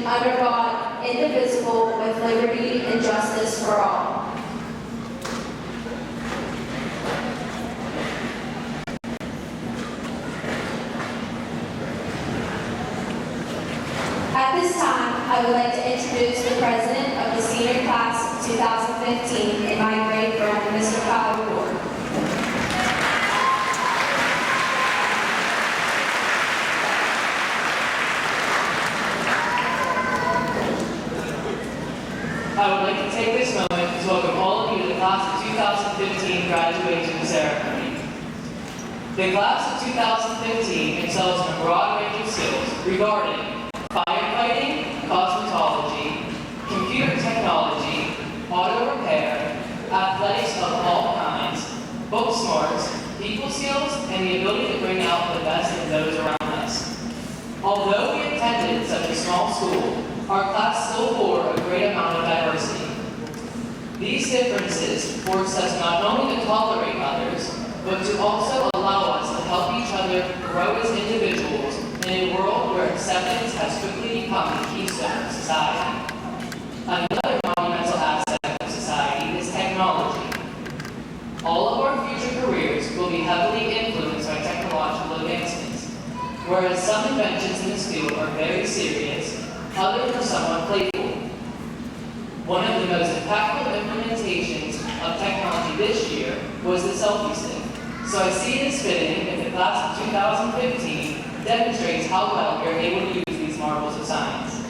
under God, indivisible, with liberty and justice for all. At this time, I would like to introduce the president of the senior class of 2015 and my great friend, Mr. Kyle Ward. I would like to take this moment to welcome all of you to the class of 2015 graduation ceremony. The class of 2015 excels in a broad range of skills regarding firefighting, cosmetology, computer technology, auto repair, athletics of all kinds, book smarts, people skills, and the ability to bring out the best in those around us. Although we attended such a small school, our class still bore a great amount of diversity. These differences force us not only to tolerate others, but to also allow us to help each other grow as individuals in a world where acceptance has quickly become the keystone of society. Another monumental aspect of society is technology. All of our future careers will be heavily influenced by technological advancements. Whereas some inventions in this field are very serious, others are somewhat playful. One of the most impactful implementations of technology this year was the selfie stick. So I see it as fitting if the class of 2015 demonstrates how well we are able to use these marvels of science.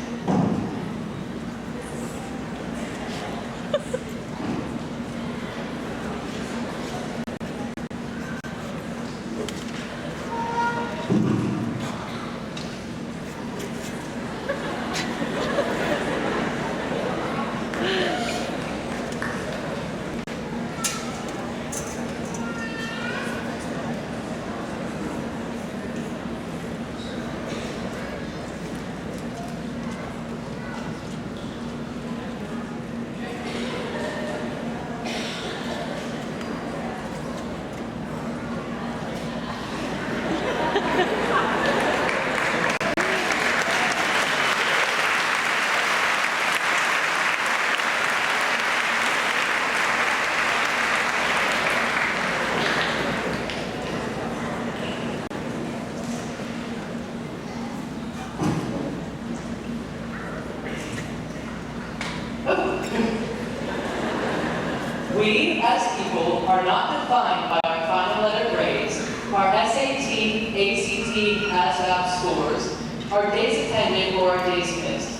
We, as people, are not defined by our final letter grades, our SAT, ACT, ASVAB scores, our days attended or our days missed,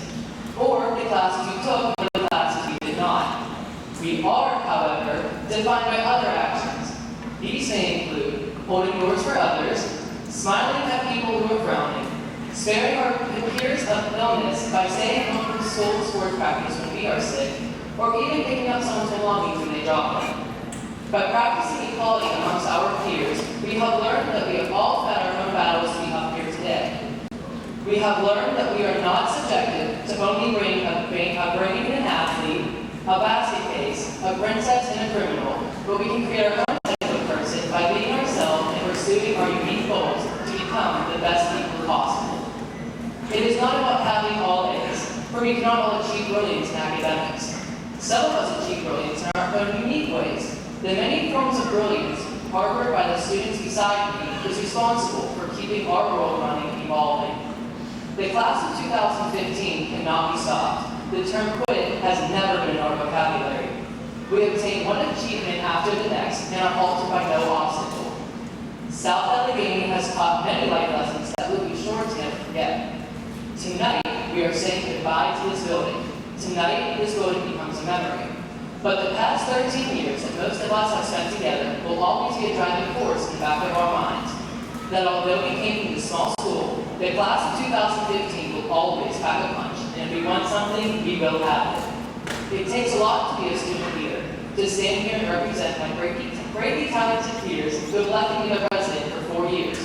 or the classes you took or the classes you did not. We are, however, defined by other actions. These may include holding doors for others, smiling at people who are frowning, sparing our peers of illness by staying home from school sports practice when we are sick, or even picking up someone's belongings when they drop them. By practicing equality amongst our peers, we have learned that we have all fought our own battles to be up here today. We have learned that we are not subjected to only bringing an athlete, a basket case, a princess, and a criminal, but we can create our own type of person by being ourselves and pursuing our unique goals to become the best people possible. It is not about having all A's, for we cannot all achieve brilliance in academics. Some of us achieve brilliance in our own unique ways. The many forms of brilliance harbored by the students beside me is responsible for keeping our world running and evolving. The class of 2015 cannot be stopped. The term quit has never been in our vocabulary. We obtain one achievement after the next and are halted by no obstacle. South Allegheny has taught many life lessons that we'll be sure to never forget. Tonight, we are saying goodbye to this building. Tonight, this building becomes a memory. But the past 13 years that most of us have spent together will always be a driving force in the back of our minds. That although we came from a small school, the class of 2015 will always pack a punch, and if we want something, we will have it. It takes a lot to be a student leader, to stand here and represent my greatly talented peers who have left me the president for 4 years.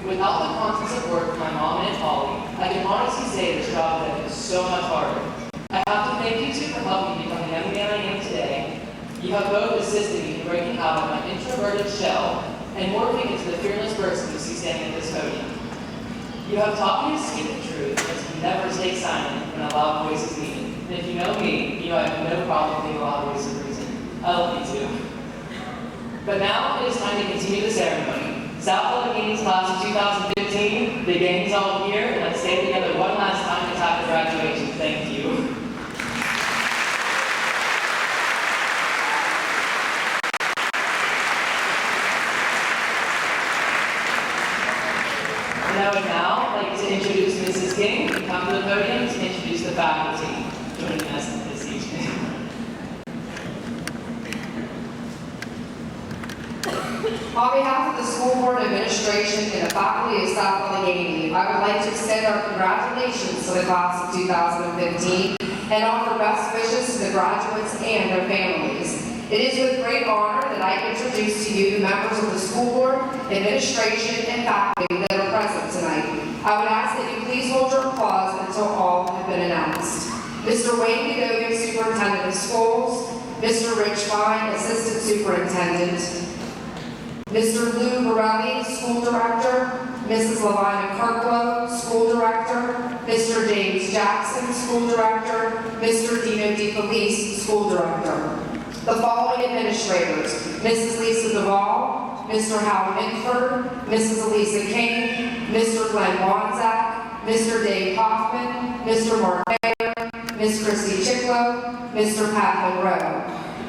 Without the constants of work from my mom and Polly, I can honestly say this job would have been so much harder. I have to thank you two for helping me become the young man I am today. You have both assisted me in breaking out of my introverted shell and morphing into the fearless person you see standing at this podium. You have taught me to speak the truth and to never stay silent when a loud voice is needed. And if you know me, you know I have no problem being a loud voice of reason. I love you too. But now it is time to continue the ceremony. South Alleghany's class of 2015, the gang's all here, and let's stay together one last time to tap the graduation. Thank you. And I would now like to introduce Mrs. King to come to the podium to introduce the faculty joining us this evening. On behalf of the school board administration and the faculty of South Allegheny, I would like to extend our congratulations to the class of 2015 and offer best wishes to the graduates and their families. It is with great honor that I introduce to you the members of the school board, administration, and faculty that are present tonight. I would ask that you please hold your applause until all have been announced. Mr. Wayne Cadogan, Superintendent of Schools, Mr. Rich Fine, Assistant Superintendent, Mr. Lou Borelli, School Director, Mrs. Lavina Kirklow, School Director, Mr. James Jackson, School Director, Mr. Dino DeFelice, School Director. The following administrators: Mrs. Lisa Duvall, Mr. Hal Minford, Mrs. Elisa King, Mr. Glenn Wanzak, Mr. Dave Hoffman, Mr. Mark Bayer, Ms. Christy Chicklow, Mr. Pat Monroe,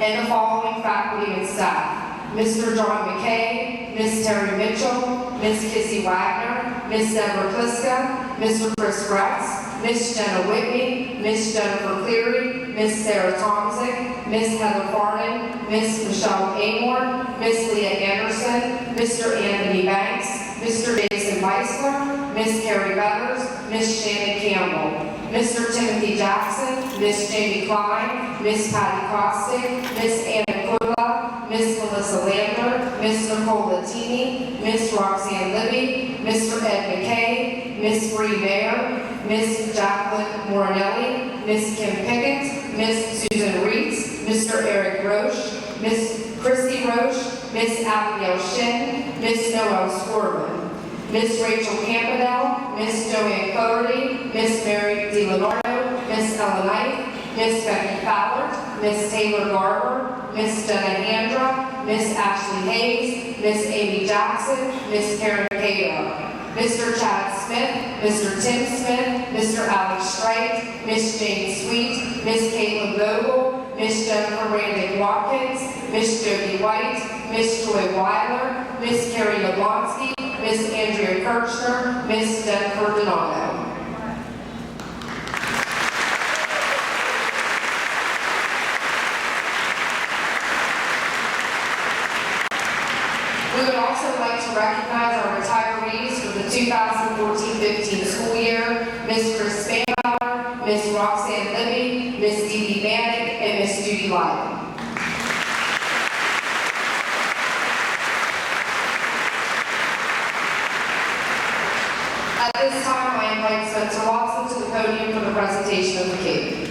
and the following faculty and staff: Mr. John McKay, Ms. Terry Mitchell, Ms. Kissy Wagner, Ms. Deborah Pliska, Mr. Chris Gretz, Ms. Jenna Whitney, Ms. Jennifer Cleary, Ms. Sarah Tomczyk, Ms. Heather Farnan, Ms. Michelle Amor, Ms. Leah Anderson, Mr. Anthony Banks, Mr. Jason Weissler, Ms. Carrie Betters, Ms. Shannon Campbell, Mr. Timothy Jackson, Ms. Jamie Klein, Ms. Patty Costick, Ms. Anna Kudla, Ms. Melissa Lander, Ms. Nicole Latini, Ms. Roxanne Libby, Mr. Ed McKay, Ms. Bree Mayer, Ms. Jacqueline Morinelli, Ms. Kim Pickett, Ms. Susan Reitz, Mr. Eric Roche, Ms. Christy Roche, Ms. Abigail Shin, Ms. Noel Scorbin, Ms. Rachel Campanell, Ms. Joanne Coherty, Ms. Mary DiLeonardo, Ms. Ellen Knight, Ms. Becky Fowler, Ms. Taylor Garber, Ms. Jenna Handra, Ms. Ashley Hayes, Ms. Amy Jackson, Ms. Karen Cato, Mr. Chad Smith, Mr. Tim Smith, Mr. Alex Strite, Ms. Jane Sweet, Ms. Caitlin Vogel, Ms. Jennifer Randick Watkins, Ms. Jody White, Ms. Joy Weiler, Ms. Carrie Yablonsky, Ms. Andrea Kirchner, Ms. Jennifer Donato. We would also like to recognize our retirees for the 2014-15 school year: Ms. Chris Spanbauer, Ms. Roxanne Libby, Ms. Dee Dee Bannick, and Ms. Judy Lyman. At this time, I invite Spencer Watson to the podium for the presentation of the cake.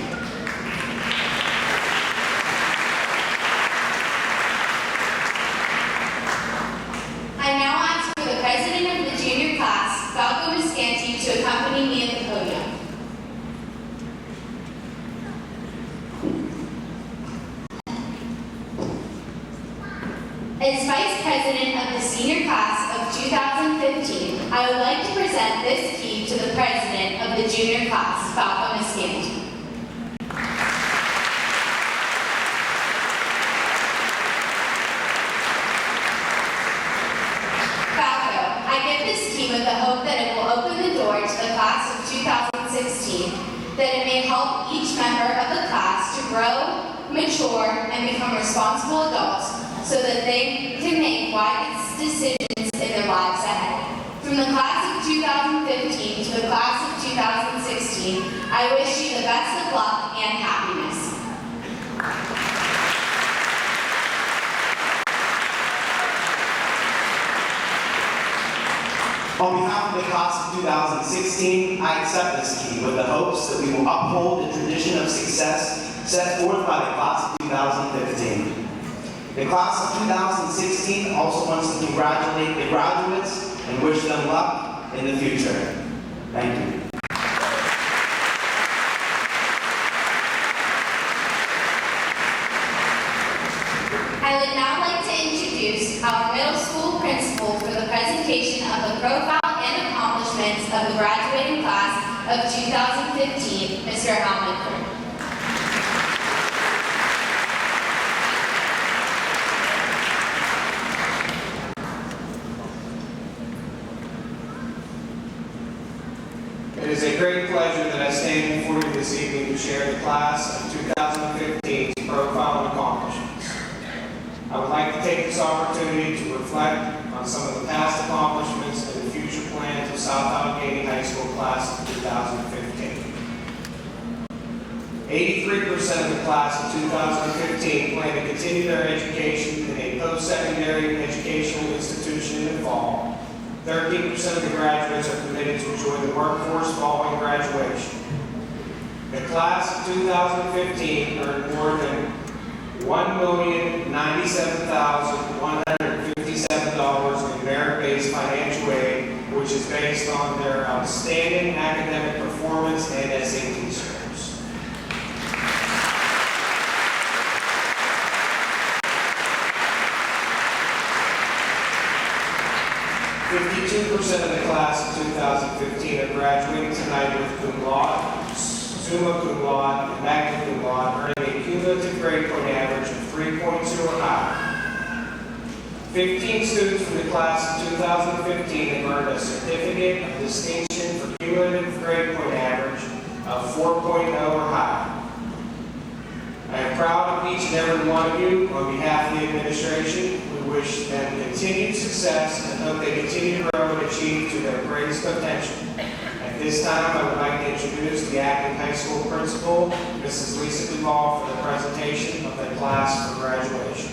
I now ask for the president of the junior class, Falco Viscanti, to accompany me at the podium. As vice president of the senior class of 2015, I would like to present this key to the president of the junior class, Falco Viscanti. With the hope that it will open the door to the class of 2016, that it may help each member of the class to grow, mature, and become responsible adults so that they can make wise decisions in their lives ahead. From the class of 2015 to the class of 2016, I wish you the best of luck and happiness. On behalf of the class of 2016, I accept this key with the hopes that we will uphold the tradition of success set forth by the class of 2015. The class of 2016 also wants to congratulate the graduates and wish them luck in the future. Thank you. I would now like to introduce our middle school principal for the presentation of the profile and accomplishments of the graduating class of 2015, Mr. Al Minford. It is a great pleasure that I stand before you this evening to share the class of 2015's profile and accomplishments. I would like to take this opportunity to reflect on some of the past accomplishments and the future plans of South Allegheny High School class of 2015. 83% of the class of 2015 plan to continue their education in a post-secondary educational institution in the fall. 13% of the graduates are committed to join the workforce following graduation. The class of 2015 earned more than $1,097,157 in merit-based financial aid, which is based on their outstanding academic performance and SAT scores. % of the class of 2015 are graduating tonight with cum laude, summa cum laude, and magna cum laude, earning a cumulative grade point average of 3.2 or higher. 15 students from the class of 2015 have earned a certificate of distinction for cumulative grade point average of 4.0 or higher. I am proud of each and every one of you. On behalf of the administration, we wish them continued success and hope they continue to grow and achieve to their greatest potential. At this time, I would like to introduce the acting high school principal, Mrs. Lisa Duvall, for the presentation of the class for graduation.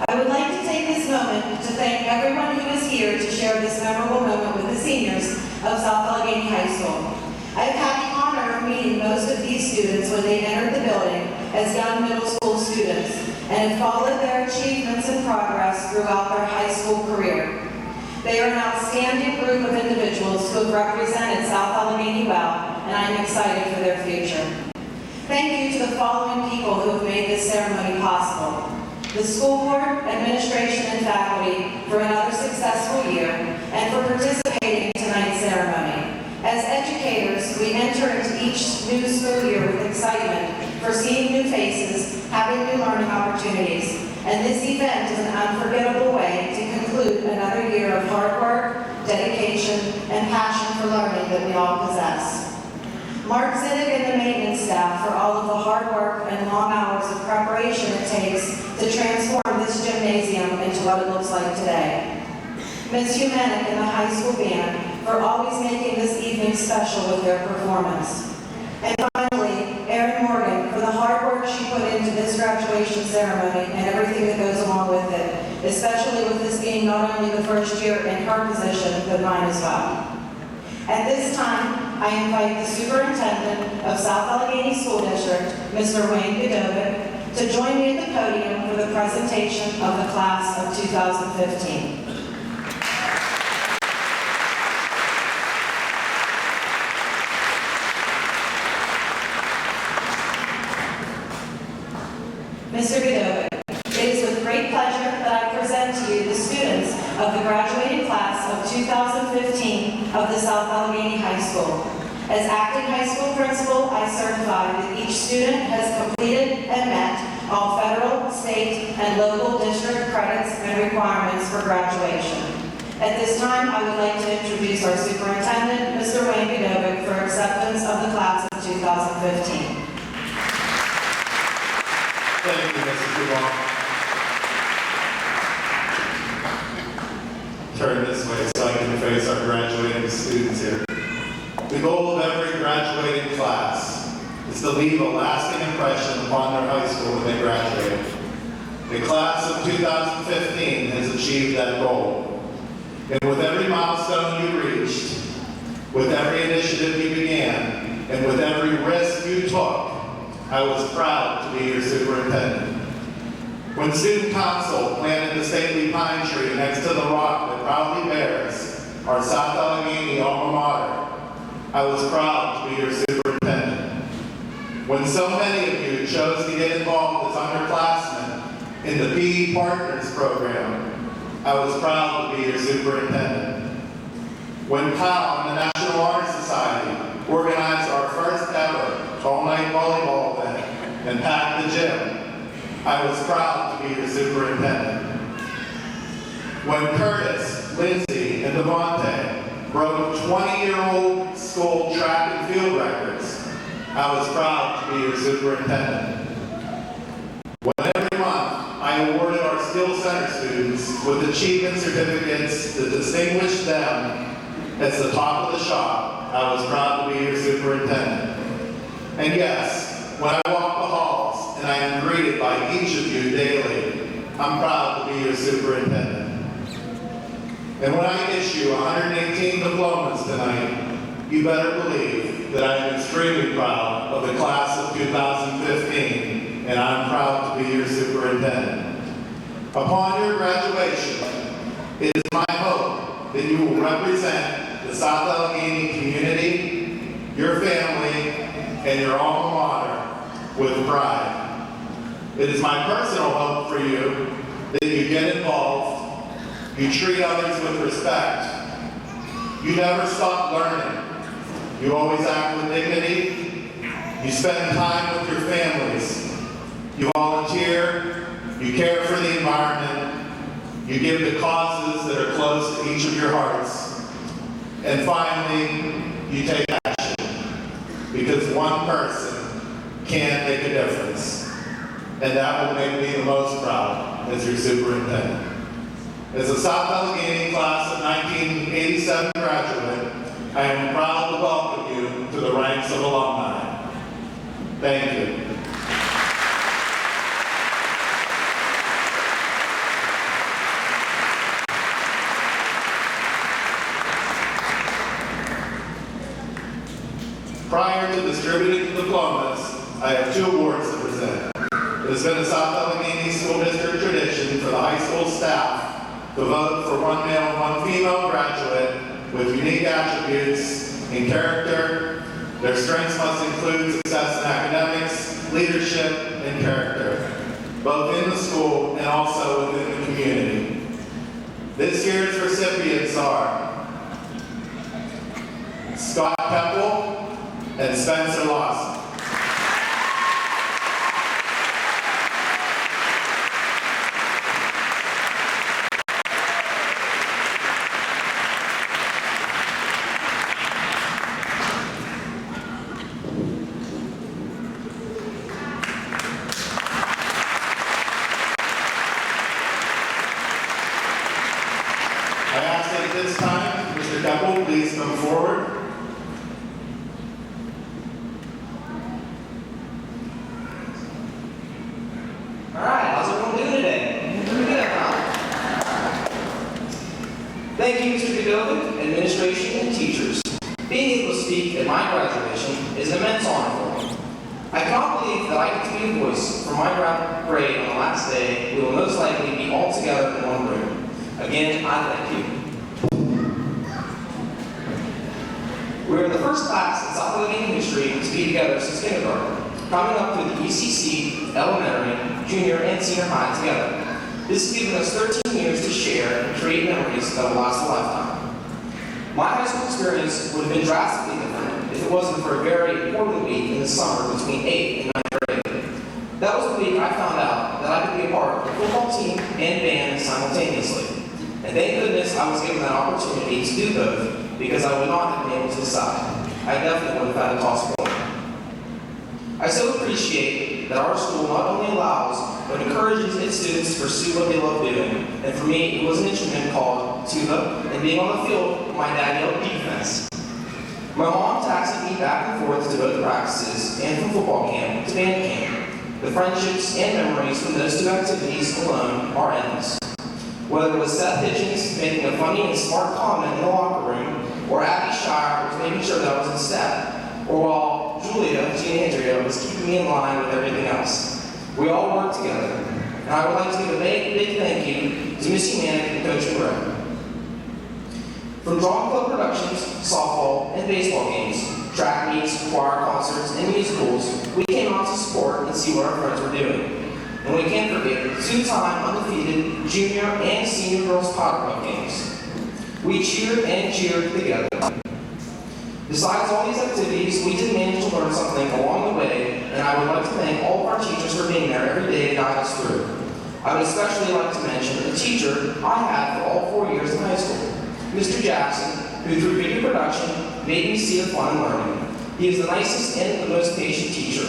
I would like to take this moment to thank everyone who is here to share this memorable moment with the seniors of South Allegheny High School. I have had the honor of meeting most of these students when they entered the building as young middle school students and have followed their achievements and progress throughout their high school career. They are an outstanding group of individuals who have represented South Allegheny well, and I am excited for their future. Thank you to the following people who have made this ceremony possible: the school board, administration, and faculty for another successful year, and for participating in tonight's ceremony. As educators, we enter into each new school year with excitement for seeing new faces, having new learning opportunities, and this event is an unforgettable way to conclude another year of hard work, dedication, and passion for learning that we all possess. Mark Zinnig and the maintenance staff for all of the hard work and long hours of preparation it takes to transform this gymnasium into what it looks like today. Ms. Humanic and the high school band for always making this evening special with their performance. And finally, Erin Morgan for the hard work she put into this graduation ceremony and everything that goes along with it, especially with this being not only the first year in her position, but mine as well. At this time, I invite the Superintendent of South Allegheny School District, Mr. Wayne Godovic, to join me at the podium for the presentation of the class of 2015. Mr. Godovic, it is with great pleasure that I present to you the students of the graduating class of 2015 of the South Allegheny High School. As acting high school principal, I certify that each student has completed and met all federal, state, and local district credits and requirements for graduation. At this time, I would like to introduce our superintendent, Mr. Wayne Godovic, for acceptance of the class of 2015. Thank you, Mrs. Duvall. Turn this way so I can face our graduating students here. The goal of every graduating class is to leave a lasting impression upon their high school when they graduate. The class of 2015 has achieved that goal. And with every milestone you reached, with every initiative you began, and with every risk you took, I was proud to be your superintendent. When student council planted the stately pine tree next to the rock that proudly bears our South Allegheny alma mater, I was proud to be your superintendent. When so many of you chose to get involved as underclassmen in the PE Partners program, I was proud to be your superintendent. When POW and the National Honor Society organized our first ever all-night volleyball event and packed the gym, I was proud to be your superintendent. When Curtis, Lindsay, and Devontae broke 20-year-old school track and field records, I was proud to be your superintendent. When every month I awarded our Skill Center students with achievement certificates that distinguished them as the top of the shop, I was proud to be your superintendent. And yes, when I walk the halls and I am greeted by each of you daily, I'm proud to be your superintendent. And when I issue 118 diplomas tonight, you better believe that I am extremely proud of the class of 2015, and I'm proud to be your superintendent. Upon your graduation, it is my hope that you will represent the South Allegheny community, your family, and your alma mater with pride. It is my personal hope for you that you get involved, you treat others with respect, you never stop learning, you always act with dignity, you spend time with your families, you volunteer, you care for the environment, you give to causes that are close to each of your hearts, and finally, you take action, because one person can make a difference, and that will make me the most proud as your superintendent. As a South Allegheny class of 1987 graduate, I am proud to welcome you to the ranks of alumni. Thank you. Prior to distributing the diplomas, I have 2 awards to present. It has been a South Allegheny School District tradition for the high school staff to vote for one male and one female graduate with unique attributes in character. Their strengths must include success in academics, leadership, and character, both in the school and also within the community. This year's recipients are Scott Keppel and Spencer Lawson. I ask that at this time, Mr. Keppel, please come forward. All right, how's everyone doing today? Pretty good, huh? Thank you, Mr. Godovic, administration, and teachers. Being able to speak at my graduation is an immense honor for me. I cannot believe that I get to be a voice for my grade on the last day we will most likely be all together in one room. Again, I thank you. We're in the first class in South Allegheny history to be together since kindergarten, coming up through the ECC, elementary, junior, and senior high together. This has given us 13 years to share and create memories that will last a lifetime. My high school experience would have been drastically different if it wasn't for a very important week in the summer between 8th and 9th grade. That was the week I found out that I could be a part of the football team and band simultaneously. And thank goodness I was given that opportunity to do both, because I would not have been able to decide. I definitely would have had a toss of coin. I so appreciate that our school not only allows, but encourages its students to pursue what they love doing. And for me, it was an instrument called tuba, and being on the field, my dad yelled defense. My mom taxied me back and forth to both practices and from football camp to band camp. The friendships and memories from those 2 activities alone are endless. Whether it was Seth Hitchens making a funny and smart comment in the locker room, or Abby Shire was making sure that I was in step, or while Julia, Gina Andrea, was keeping me in line with everything else. We all worked together, and I would like to give a big thank you to Missy Manick and Coach Monroe. From drawing club productions, softball, and baseball games, track meets, choir concerts, and musicals, we came out to support and see what our friends were doing. And we can't forget the two-time undefeated junior and senior girls powder puff games. We cheered and cheered together. Besides all these activities, we did manage to learn something along the way, and I would like to thank all of our teachers for being there every day to guide us through. I would especially like to mention a teacher I had for all 4 years in high school, Mr. Jackson, who through video production made me see the fun in learning. He is the nicest and the most patient teacher.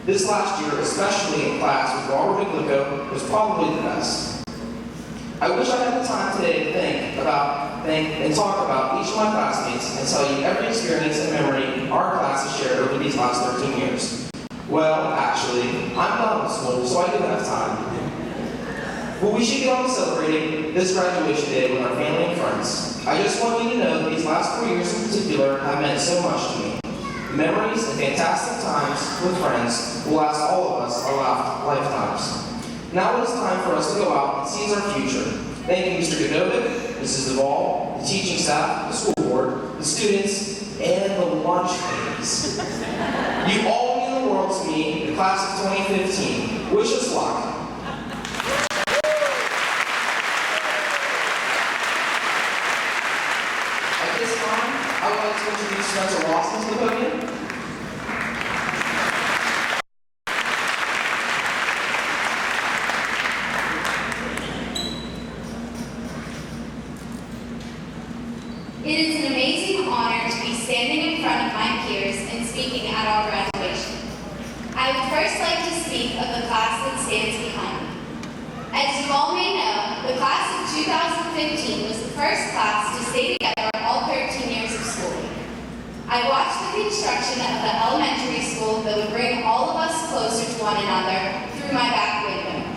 This last year, especially in class with Robert McGlicko, was probably the best. I wish I had the time today to think and talk about each of my classmates and tell you every experience and memory our class has shared over these last 13 years. Well, actually, I'm done with school, so I do have time. But we should get on to celebrating this graduation day with our family and friends. I just want you to know that these last 4 years in particular have meant so much to me. Memories and fantastic times with friends will last all of us our lifetimes. Now it is time for us to go out and seize our future. Thank you, Mr. Godovic, Mrs. Duvall, the teaching staff, the school board, the students, and the lunch ladies. You all mean the world to me, the class of 2015. Wish us luck. At this time, I would like to introduce Spencer Lawson to the podium. It is an amazing honor to be standing in front of my peers and speaking at our graduation. I would first like to speak of the class that stands behind me. As you all may know, the class of 2015 was the first class to stay together all 13 years of schooling. I watched the construction of the elementary school that would bring all of us closer to one another through my back window.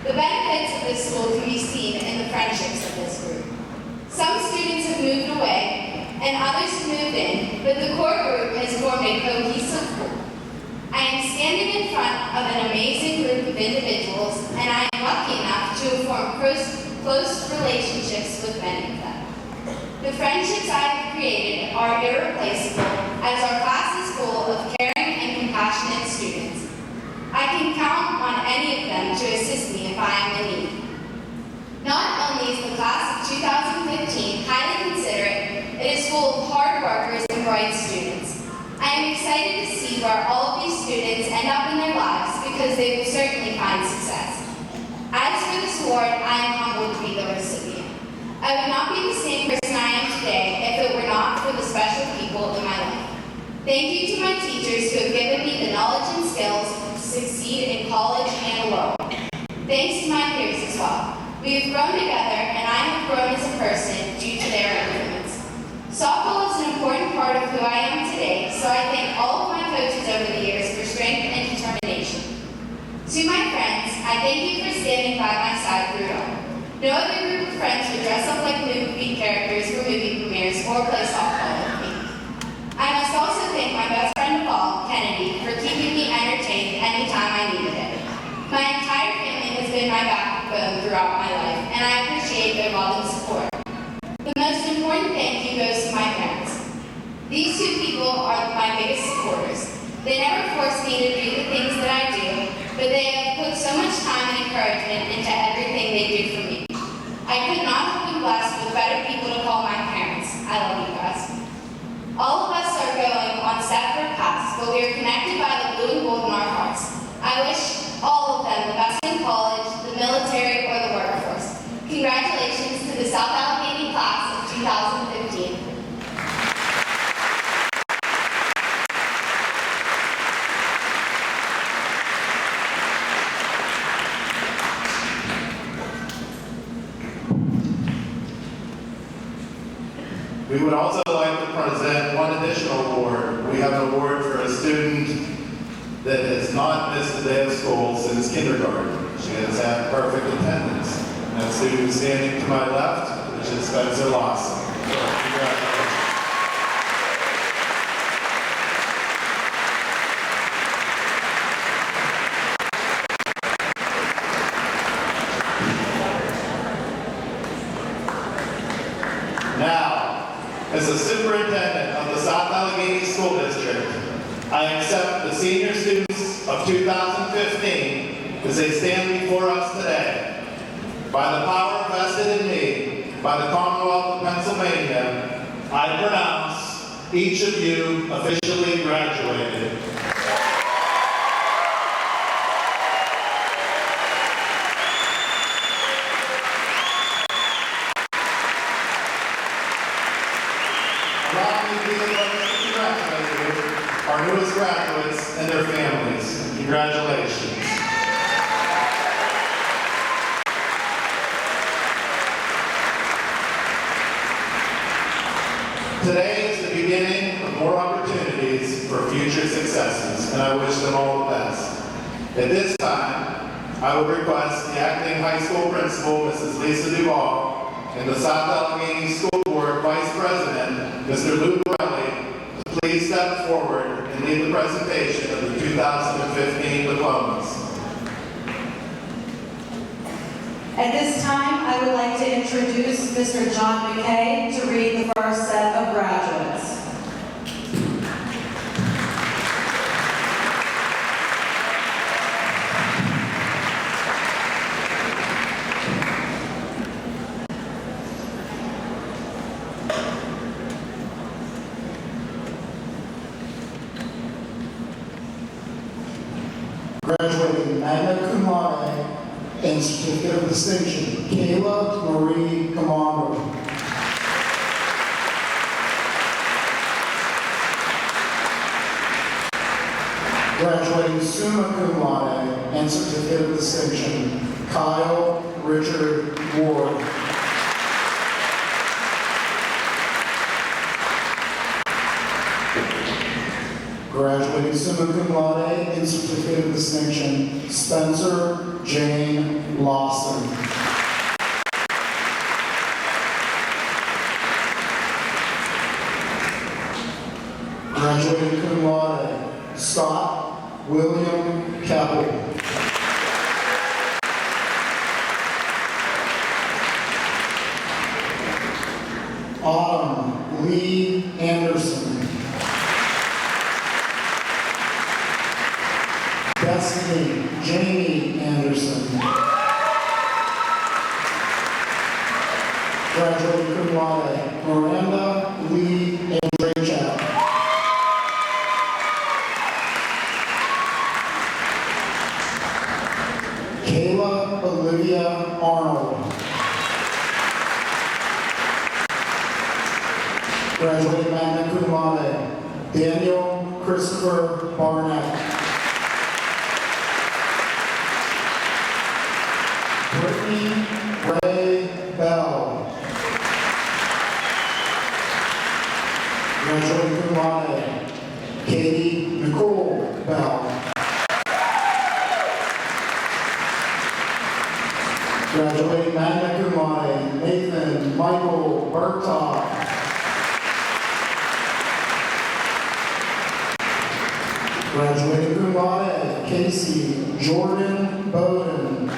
The benefits of this school can be seen in the friendships of this group. Some students have moved away, and others have moved in, but the core group has formed a cohesive group. I am standing in front of an amazing group of individuals, and I am lucky enough to have formed close relationships with many of them. The friendships I have created are irreplaceable, as our class is full of caring and compassionate students. I can count on any of them to assist me if I am in need. Not only is the class of 2015 highly considerate, it is full of hard workers and bright students. I am excited to see where all of these students end up in their lives because they will certainly find success. As for this award, I am humbled to be the recipient. I would not be the same person I am today if it were not for the special people in my life. Thank you to my teachers who have given me the knowledge and skills to succeed in college and alone. Thanks to my peers as well. We have grown together, and I have grown as a person due to their influence. Softball is an important part of who I am today, so I thank all of my coaches over the years for strength and determination. To my friends, I thank you for standing by my side through it all. No other group of friends would dress up like movie characters for movie premieres or play softball with me. I must also thank my best friend of all, Kennedy, for keeping me entertained anytime I needed it. My entire family has been my backbone throughout my life, and I appreciate their love and support. The most important thank you goes to my parents. These two people are my biggest supporters. They never force me to do the things that I do, but they have put so much time and encouragement into everything they do for me. I could not have been blessed with better people to call my parents. I love you guys. All of us are going on separate paths, but we are connected by the blue and gold in our hearts. I wish all of them the best in college, the military, or the workforce. Congratulations to the South Allegheny class of 2015. We would also like to present one additional award. We have an award for a student that has not missed a day of school since kindergarten. She has had perfect attendance. That student is standing to my left, which is Spencer Lawson. Congratulations. as the superintendent of the South Allegheny School District, I accept the senior students of 2015 as they stand before us today. By the power vested in me by the Commonwealth of Pennsylvania, I pronounce each of you officially graduated. Allow me to be the first to congratulate you, our newest graduates and their families. Congratulations. Today is the beginning of more opportunities for future successes, and I wish them all the best. At this time, I would request the acting high school principal, Mrs. Lisa Duvall, and the South Allegheny School Board Vice President, Mr. Lou Borelli, to please step forward and lead the presentation of the 2015 diplomas. At this time, I would like to introduce Mr. John McKay to read the first set of graduates. Graduating magna cum laude and certificate of distinction, Kayla Marie Commando. Graduating summa cum laude and certificate of distinction, Kyle Richard Ward. Graduating summa cum laude and certificate of distinction, Spencer Jane Lawson. Graduating cum laude, Scott William Keppel. Autumn Lee Anderson. Destiny Jamie Anderson. Graduating cum laude, Miranda Lee Andrzejczak. Kayla Olivia Arnold. Graduating magna cum laude, Daniel Christopher Barnett. Brittany Ray Bell. Graduating cum laude, Katie Nicole Bell. Graduating magna cum laude, Nathan Michael Bertov. Graduating cum laude, Casey Jordan Bowden.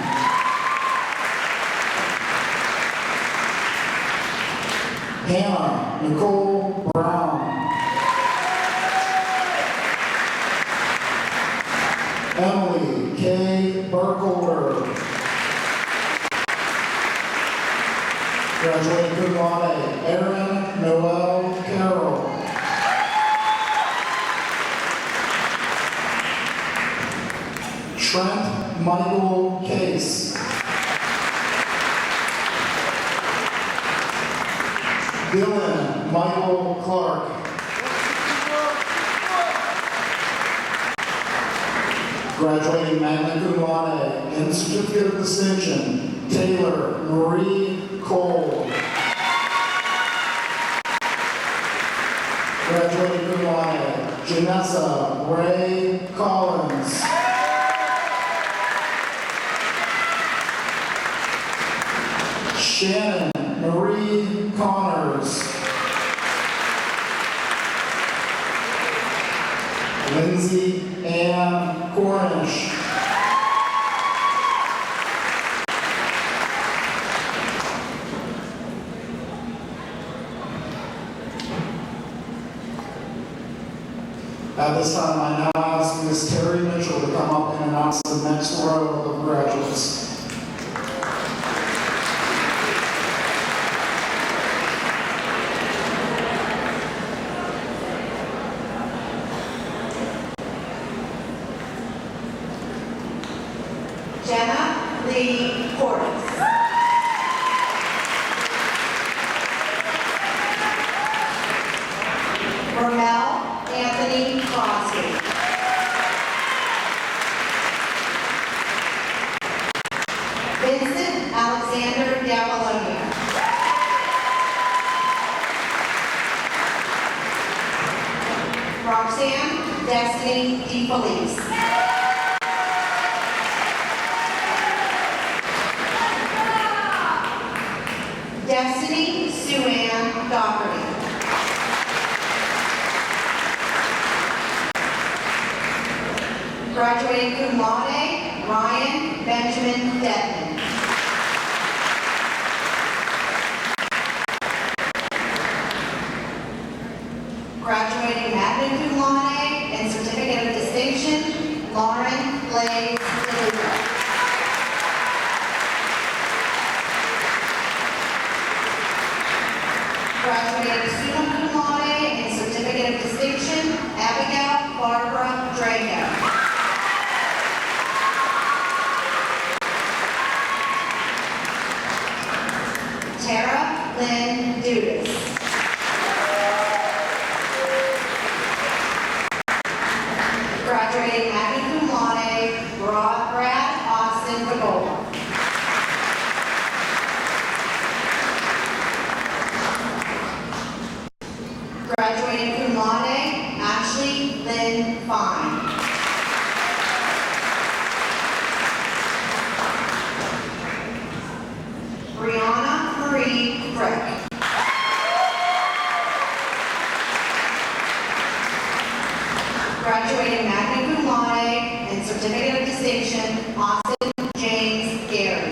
Hannah Nicole Brown. Emily K. Burkholder. Graduating cum laude, Aaron Noel Carroll. Trent Michael Case. Dylan Michael Clark. Graduating magna cum laude and certificate of distinction, Taylor Marie Cole. Graduating cum laude, Janessa Ray Collins. Shannon Marie Connors. Lindsay Ann Cornish. At this time, I now ask Ms. Terry Mitchell to come up and announce the next row of graduates. Jenna Lee Portis. Romel Anthony Crosby. Vincent Alexander D'Apollonia. Roxanne Destiny DeFelice. Destiny Sue-Ann Doherty. Graduating cum laude, Ryan Benjamin Dedman. Graduating magna cum laude and certificate of distinction, Lauren Blaze DeLuca. Graduating summa cum laude and certificate of distinction, Abigail Barbara Drago. Tara Lynn Dudas. Graduating magna cum laude, Brad Austin Pagola. Graduating cum laude, Ashley Lynn Fine. Brianna Marie Frick. Graduating magna cum laude and certificate of distinction, Austin James Gary.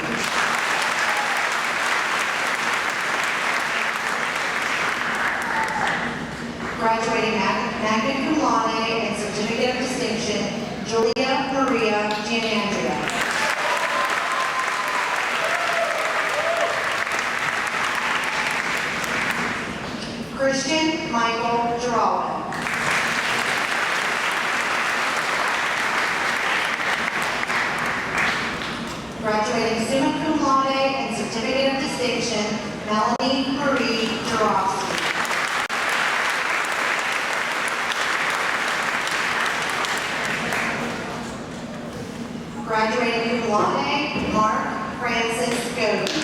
Graduating magna cum laude and certificate of distinction, Julia Maria Gianandrea. Christian Michael Giraldo. Graduating summa cum laude and certificate of distinction, Melanie Marie Jarofsky. Graduating cum laude, Mark Francis Godey.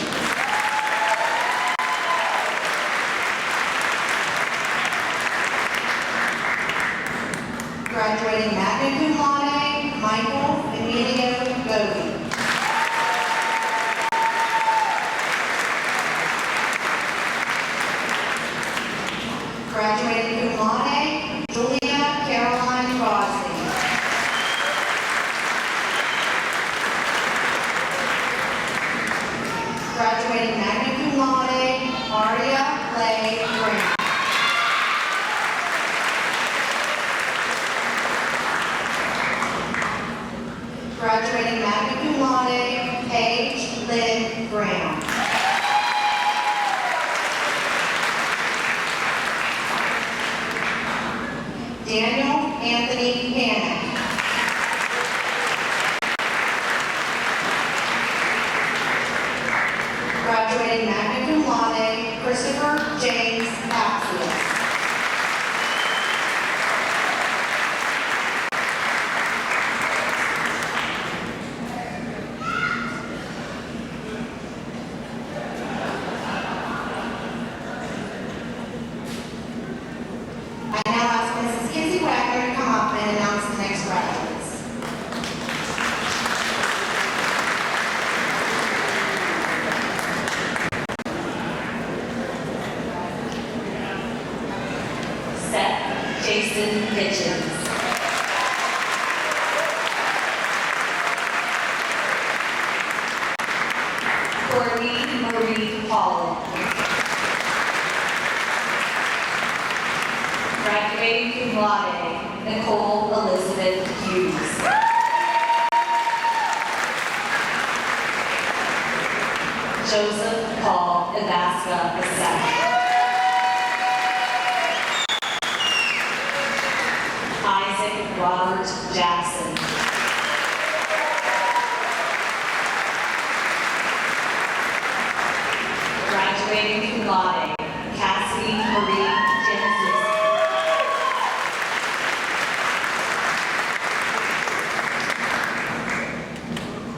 Graduating magna cum laude, Michael Emilio Godey. Graduating cum laude, Julia Caroline Bosney. Graduating magna cum laude, Aria Leigh Grant. Graduating magna cum laude, Paige Lynn Brown. Daniel Anthony Hanna. Graduating magna cum laude, Christopher James Axios. I now ask Mrs. Kizzy Wagner to come up and announce the next graduates. Seth Jason Hitchens. Courtney Marie Holland. Graduating cum laude, Nicole Elizabeth Hughes. Joseph Paul Ivaska II. Isaac Robert Jackson. Graduating cum laude, Cassidy Marie Genesis.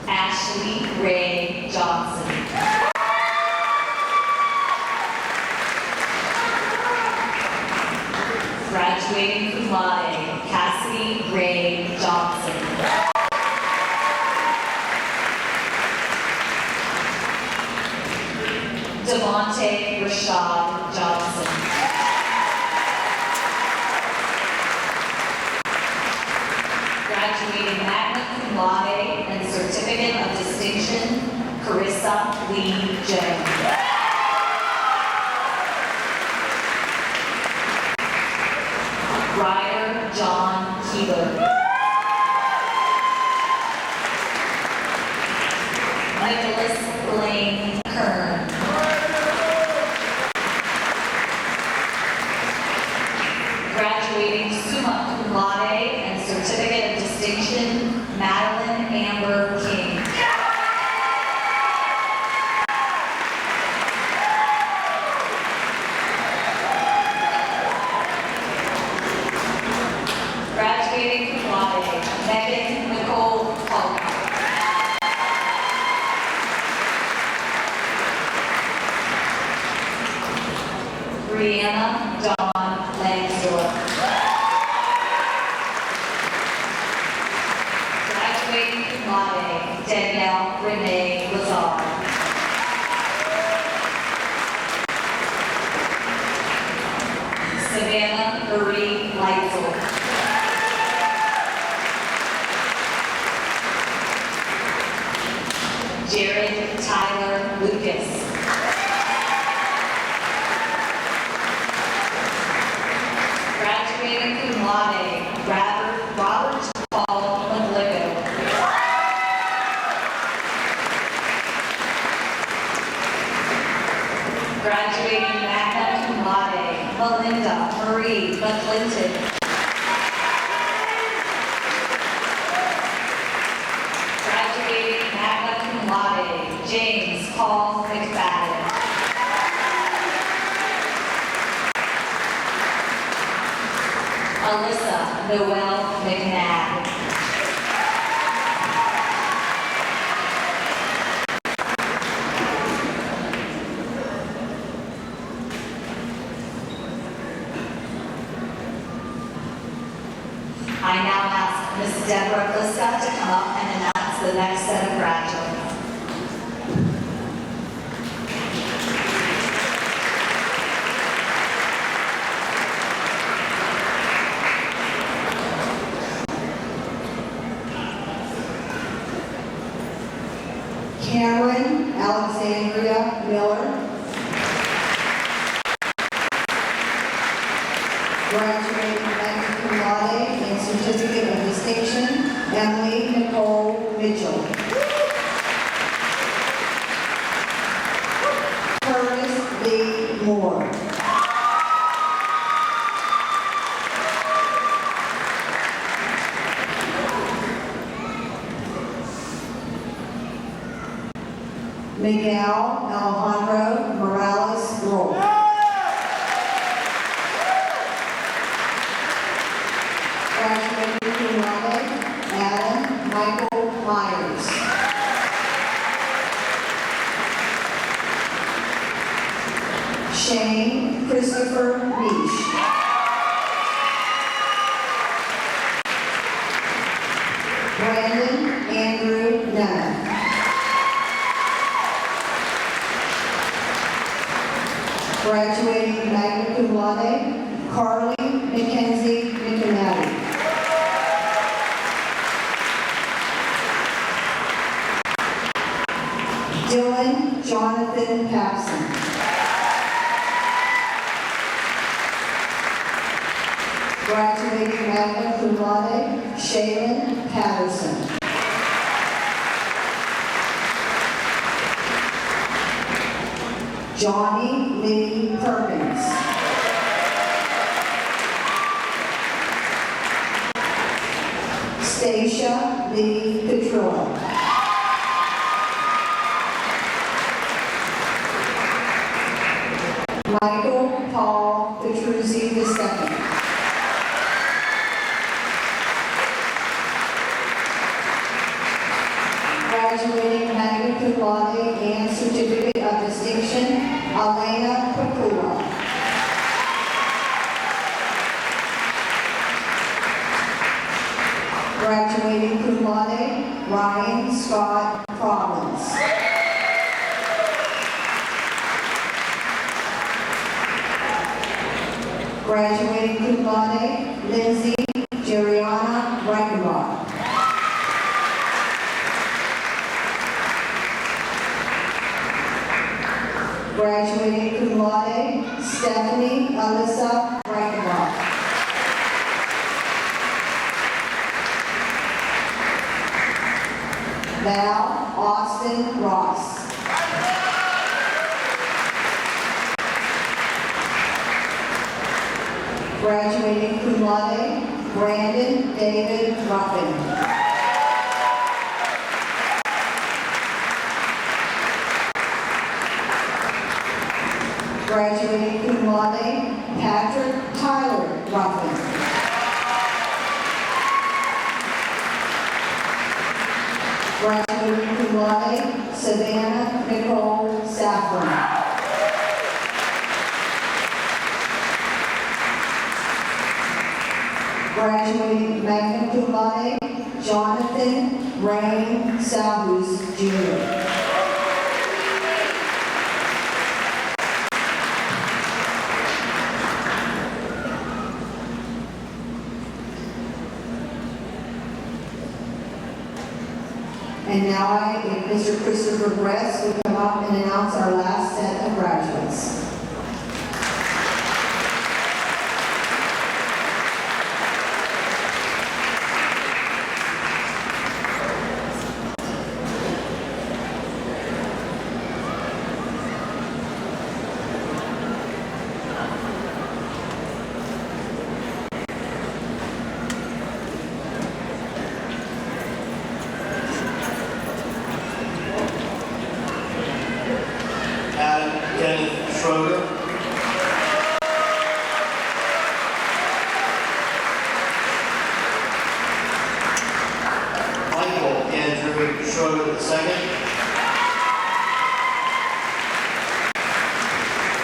Ashley Ray Johnson. Graduating cum laude, Cassidy Ray Johnson. Devontae Rashad Johnson. Graduating magna cum laude and certificate of distinction, Carissa Lee Jones. Ryder John Keeler. Nicholas Blaine Kern. Graduating summa cum laude and certificate of distinction, Madeline Amber King. Graduating cum laude, Megan Nicole Falk. Brianna Dawn Langsdorff. Graduating cum laude, Danielle Renee Lazar. Savannah Marie Leitzel. Jared Tyler Lucas. Graduating cum laude, Robert Paul McLigo. Graduating magna cum laude, Melinda Marie McClinton. Graduating magna cum laude, James Paul McFadden. Alyssa Noel McNabb. I now ask Ms. Deborah Gliska to come up and announce the next set of graduates. Cameron Alexandria Miller. Graduating magna cum laude and certificate of distinction, Emily Nicole Mitchell. Curtis Lee Moore. Miguel Alejandro Morales Roll. Graduating cum laude, Adam Michael Myers. Shane Christopher Reish. Brandon Andrew Nunn. Graduating magna cum laude, Carly Mackenzie McInally. Dylan Jonathan Papson. Graduating magna cum laude, Shaylin Patterson. Johnny Lee Perkins. Stacia Lee Petrillo. Michael Paul Petruzzi II. Graduating magna cum laude and certificate of distinction, Elena Papula. Graduating cum laude, Ryan Scott Province. Graduating cum laude, Lindsay Jeriana Reichenbach. Graduating cum laude, Stephanie Alyssa Reichenbach. Val Austin Ross. Graduating cum laude, Brandon David Ruffin. Graduating cum laude, Patrick Tyler Ruffin. Graduating cum laude, Savannah Nicole Saffron. Graduating magna cum laude, Jonathan Rain Salvus Jr. And now if Mr. Christopher Bress would come up and announce our last set of graduates. Kenneth Schroeder. Michael Andrew Schroeder II.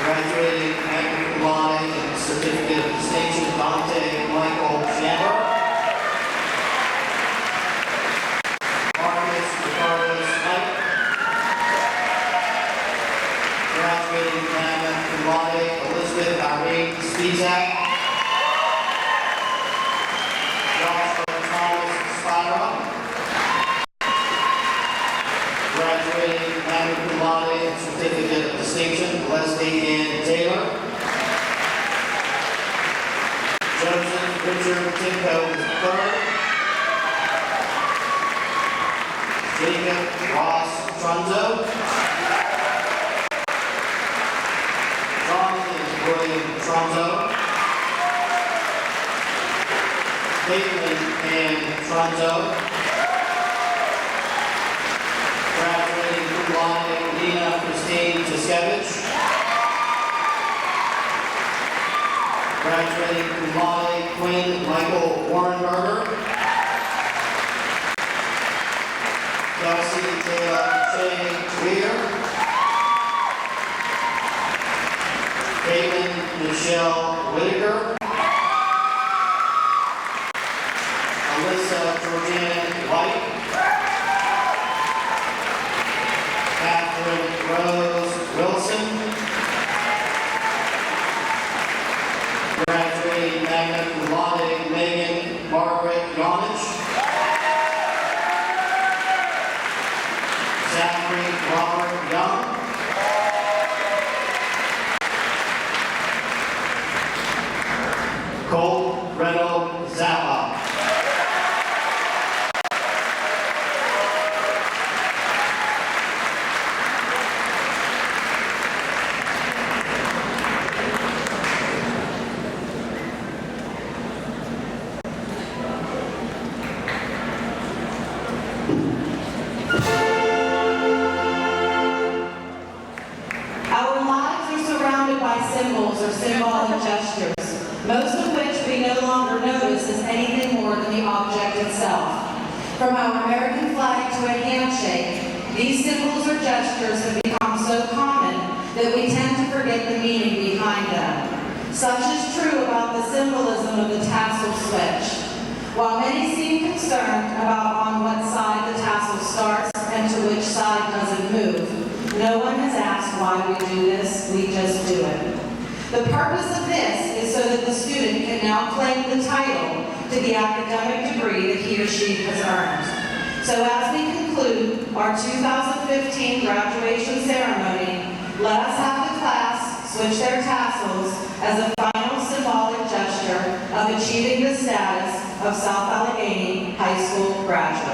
Graduating magna cum laude and certificate of distinction, Dante Michael Chandler. Marcus Ricardo Smite. Graduating magna cum laude, Elizabeth Irene Spizak. Joshua Thomas Spira. Graduating magna cum laude and certificate of distinction, Leslie Ann Taylor. Joseph Richard Timko III. Jacob Ross Trunzo. William Tronzo. Caitlin Ann Tronzo. Graduating cum laude, Nina Christine Tiskevich. Graduating cum laude, Quinn Michael Warrenberger. Kelsey Taylor Shea Weir. Caitlin Michelle Whitaker. Alyssa Georgianne White. Catherine Rose Wilson. Graduating magna cum laude, Megan Margaret Yonich. Zachary Robert Young. Our lives are surrounded by symbols or symbolic gestures, most of which we no longer notice as anything more than the object itself. From our American flag to a handshake, these symbols or gestures have become so common that we tend to forget the meaning behind them. Such is true about the symbolism of the tassel switch. While many seem concerned about on what side the tassel starts and to which side does it move, no one has asked why we do this, we just do it. The purpose of this is so that the student can now claim the title to the academic degree that he or she has earned. So as we conclude our 2015 graduation ceremony, let us have the class switch their tassels as a final symbolic gesture of achieving the status of South Allegheny High School graduates.